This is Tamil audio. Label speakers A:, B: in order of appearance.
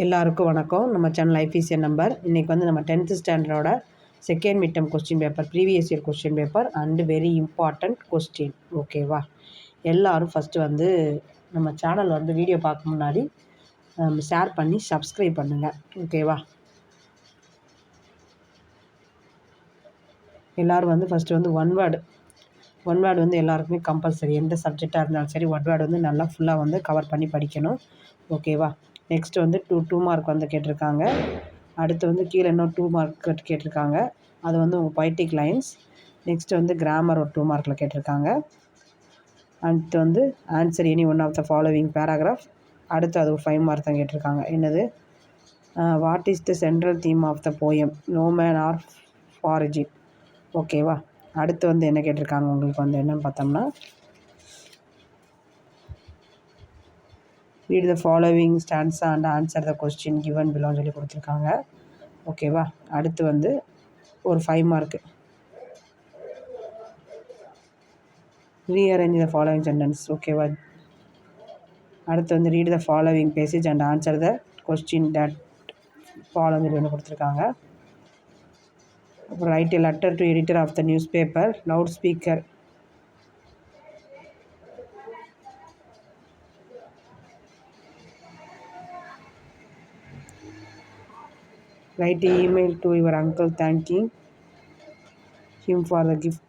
A: எல்லாருக்கும் வணக்கம். நம்ம channel life is a number. இன்றைக்கி வந்து நம்ம 10th ஸ்டாண்டர்டோட second mid term question paper, previous year question paper and very important question. ஓகேவா? எல்லோரும் ஃபஸ்ட்டு வந்து நம்ம சேனல் வந்து வீடியோ பார்க்க முன்னாடி ஷேர் பண்ணி சப்ஸ்கிரைப் பண்ணுங்கள். ஓகேவா? எல்லோரும் வந்து ஃபஸ்ட்டு வந்து ஒன் வேர்டு வந்து எல்லாருக்குமே கம்பல்சரி. எந்த சப்ஜெக்டாக இருந்தாலும் சரி ஒன் வேர்டு வந்து நல்லா ஃபுல்லாக வந்து கவர் பண்ணி படிக்கணும். ஓகேவா? நெக்ஸ்ட்டு வந்து டூ மார்க் வந்து கேட்டிருக்காங்க. அடுத்து வந்து கீழே இன்னும் 2 மார்க் கேட்டிருக்காங்க. அது வந்து உங்கள் பொயட்டிக் லைன்ஸ். நெக்ஸ்ட்டு வந்து கிராமர் ஒரு 2 மார்க்கில் கேட்டிருக்காங்க. அடுத்து வந்து answer any one of the following paragraph. அடுத்து அது ஒரு 5 மார்க் தான் கேட்டிருக்காங்க. என்னது? What is the central theme of the poem no man are foreign. ஓகேவா? அடுத்து வந்து என்ன கேட்டிருக்காங்க உங்களுக்கு வந்து என்னென்னு பார்த்தோம்னா, read the following stanza and answer the question given below சொல்லி கொடுத்துருக்காங்க. ஓகேவா? அடுத்து வந்து ஒரு 5 mark. rearrange the following sentence. ஓகேவா? அடுத்து வந்து read the following passage and answer the question that follow சொல்லி ஒன்று கொடுத்துருக்காங்க. அப்புறம் write a letter to editor of the newspaper loudspeaker. Write an email to your uncle thanking him for the gift